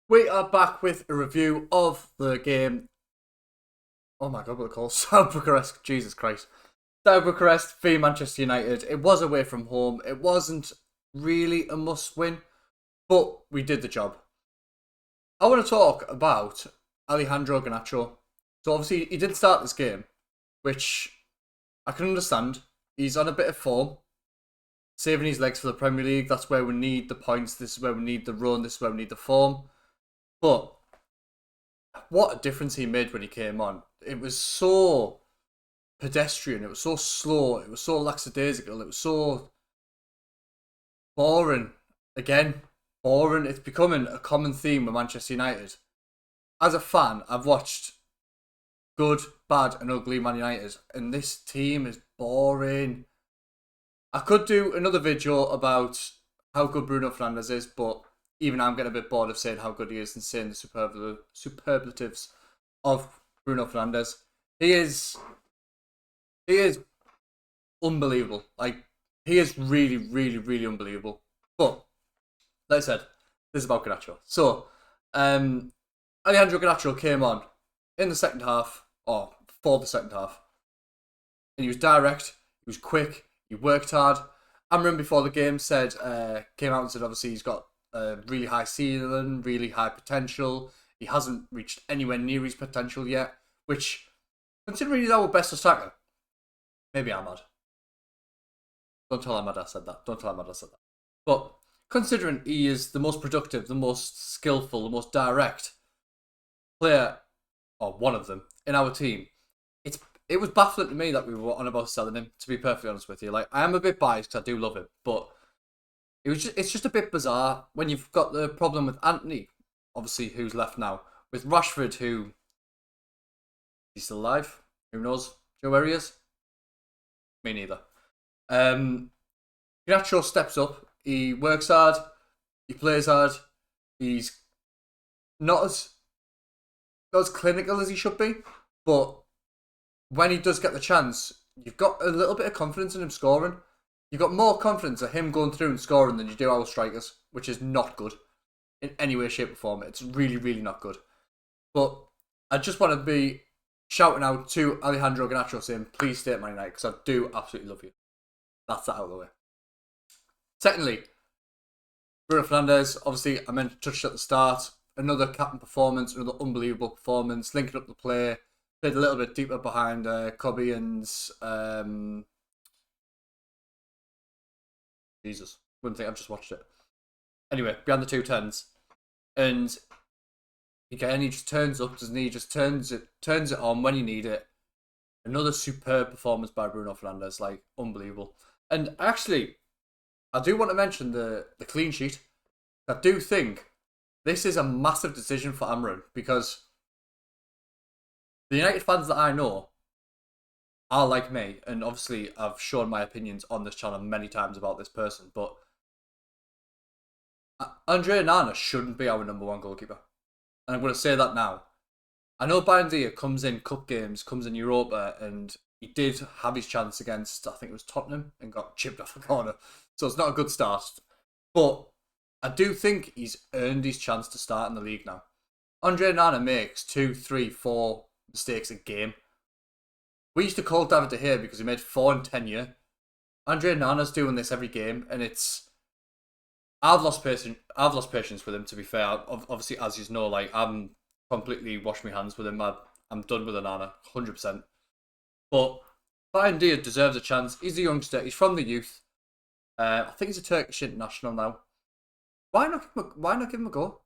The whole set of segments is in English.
We are back with a review of the game. Oh my god, what are they called? South Bucharest. Jesus Christ. South Bucharest v Manchester United. It was away from home. It wasn't really a must win, but we did the job. I want to talk about Alejandro Garnacho. So obviously he did start this game, which I can understand. He's on a bit of form, saving his legs for the Premier League. That's where we need the points. This is where we need the run. This is where we need the form. But what a difference he made when he came on. It was so pedestrian. It was so slow. It was so lackadaisical. It was so boring. Again, boring. It's becoming a common theme with Manchester United. As a fan, I've watched good, bad, and ugly Man United, and this team is boring. I could do another video about how good Bruno Fernandes is, but even I'm getting a bit bored of saying how good he is and saying the superlatives of Bruno Fernandes. He is unbelievable. Like, he is really, really, really unbelievable. But, like I said, this is about Garnacho. So, Alejandro Garnacho came on in the second half, or for the second half. And he was direct, he was quick, he worked hard. Amram before the game came out and said obviously he's got a really high ceiling, really high potential. He hasn't reached anywhere near his potential yet, which, considering he's our best striker, maybe I'm mad. Don't tell Ahmad I said that. Don't tell Ahmad I said that. But considering he is the most productive, the most skillful, the most direct player, or one of them, in our team, it was baffling to me that we were on about selling him, to be perfectly honest with you. Like, I am a bit biased because I do love him, but it's just a bit bizarre when you've got the problem with Anthony, obviously, who's left now, with Rashford, who he's still alive. Who knows? Do you know where he is? Me neither. Garnacho steps up. He works hard. He plays hard. He's not as clinical as he should be, but when he does get the chance, you've got a little bit of confidence in him scoring. You've got more confidence of him going through and scoring than you do our strikers, which is not good in any way, shape, or form. It's really, really not good. But I just want to be shouting out to Alejandro Garnacho saying, please stay at Man United, because I do absolutely love you. That's that out of the way. Secondly, Bruno Fernandes, obviously, I meant to touch at the start. Another captain performance, another unbelievable performance, linking up the play. Played a little bit deeper behind Kobe and Jesus, wouldn't think I've just watched it. Anyway, behind the 2 10s, and again he just turns up, doesn't he? He just turns it on when you need it. Another superb performance by Bruno Fernandes, like unbelievable. And actually, I do want to mention the clean sheet. I do think this is a massive decision for Amram, because the United fans that I know are like me, and obviously I've shown my opinions on this channel many times about this person, but Andre Onana shouldn't be our number one goalkeeper. And I'm going to say that now. I know Bayendier comes in cup games, comes in Europa, and he did have his chance against, I think it was Tottenham, and got chipped off a corner. So it's not a good start. But I do think he's earned his chance to start in the league now. Andre Onana makes 2, 3, 4 mistakes a game. We used to call David De Gea because he made 4 in 10 years. Andre Onana's doing this every game, and I've lost patience with him, to be fair. Obviously, as you know, like, I'm completely washed my hands with him. I'm done with Onana, 100%. But Bayendier deserves a chance. He's a youngster. He's from the youth. I think he's a Turkish international now. Why not give him a go?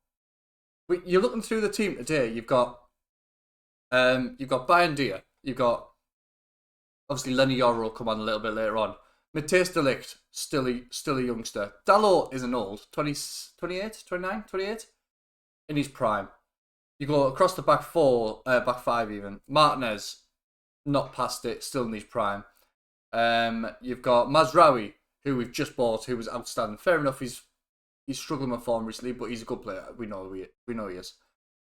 You're looking through the team today. You've got Bayendier. You've got, obviously, Lenny Yoro will come on a little bit later on. Matthijs de Ligt, still a youngster. Dalot isn't old. 28, 29, 28? In his prime. You go across the back five even. Martinez, not past it, still in his prime. You've got Mazraoui, who we've just bought, who was outstanding. Fair enough, he's struggling with form recently, but he's a good player. We know he is.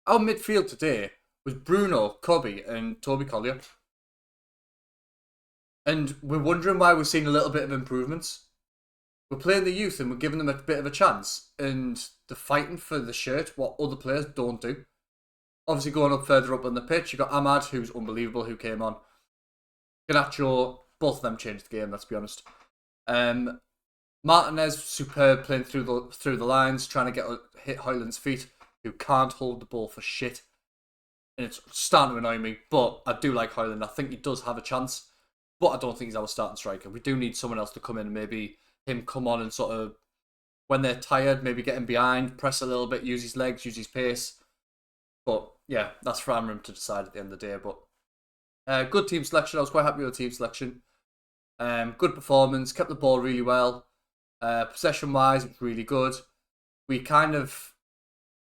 Our midfield today was Bruno, Kobe, and Toby Collier. And we're wondering why we've seen a little bit of improvements. we're playing the youth and we're giving them a bit of a chance, and they're fighting for the shirt, what other players don't do. Obviously, going up further up on the pitch, you got Ahmad, who's unbelievable, who came on. Garnacho, both of them changed the game, let's be honest. Martinez, superb, playing through the lines, trying to hit Højlund's feet, who can't hold the ball for shit. And it's starting to annoy me, but I do like Højlund. I think he does have a chance, but I don't think he's our starting striker. We do need someone else to come in and maybe him come on and sort of, when they're tired, maybe get him behind, press a little bit, use his legs, use his pace. But yeah, that's for Amram to decide at the end of the day. But good team selection. I was quite happy with the team selection. Good performance. Kept the ball really well. Possession-wise, it was really good. We kind of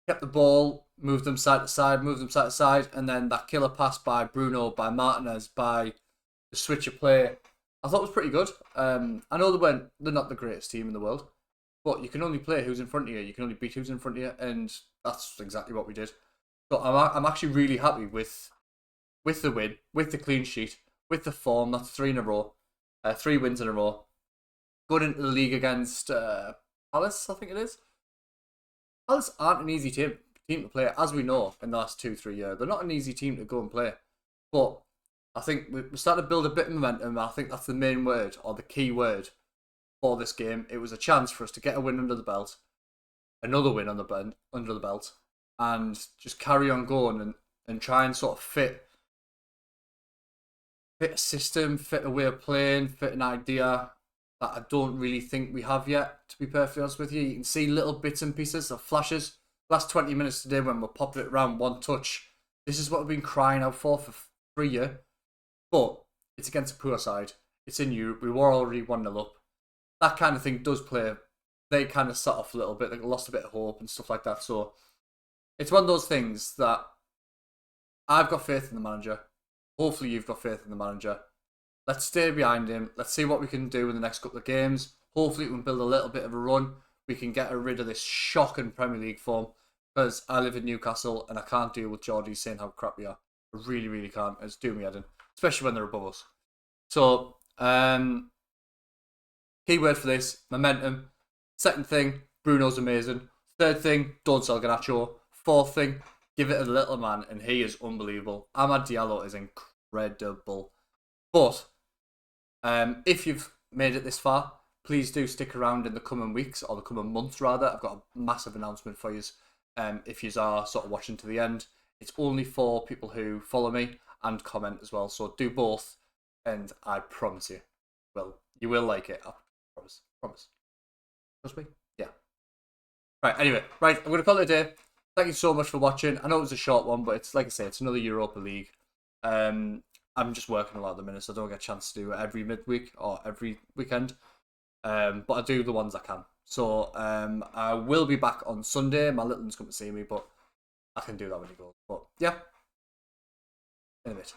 kept the ball, moved them side to side, and then that killer pass by Bruno, by Martinez, by the switch of play, I thought was pretty good. I know they're not the greatest team in the world, but you can only play who's in front of you. You can only beat who's in front of you, and that's exactly what we did. So I'm actually really happy with the win, with the clean sheet, with the form. That's 3 in a row, 3 wins in a row. Going into the league against Palace, I think it is. Palace aren't an easy team to play, as we know in the last 2-3 years. They're not an easy team to go and play, but I think we're starting to build a bit of momentum. I think that's the main word, or the key word, for this game. It was a chance for us to get a win under the belt, another win under the belt, and just carry on going and try and sort of fit a system, fit a way of playing, fit an idea that I don't really think we have yet, to be perfectly honest with you. You can see little bits and pieces of flashes. Last 20 minutes today when we're popping it around one touch. This is what we've been crying out for 3 years. But it's against a poor side. It's in Europe. We were already 1-0 up. That kind of thing does play. They kind of set off a little bit. They lost a bit of hope and stuff like that. So it's one of those things that I've got faith in the manager. Hopefully you've got faith in the manager. Let's stay behind him. Let's see what we can do in the next couple of games. Hopefully we can build a little bit of a run. We can get rid of this shocking Premier League form. Because I live in Newcastle and I can't deal with Geordies saying how crap we are. I really, really can't. It's doing me head in. Especially when they're above us. So, key word for this, momentum. Second thing, Bruno's amazing. Third thing, don't sell Garnacho. Fourth thing, give it a little man, and he is unbelievable. Amad Diallo is incredible. But if you've made it this far, please do stick around in the coming weeks, or the coming months rather. I've got a massive announcement for you if you are sort of watching to the end. It's only for people who follow me and comment as well. So do both, and I promise you, well, you will like it. I promise. Trust me? Yeah. Right, anyway, right, I'm going to call it a day. Thank you so much for watching. I know it was a short one, but it's like I say, it's another Europa League. I'm just working a lot at the minute, so I don't get a chance to do it every midweek or every weekend. But I do the ones I can. So I will be back on Sunday. My little one's come to see me, but I can do that when he goes. But yeah, in a bit.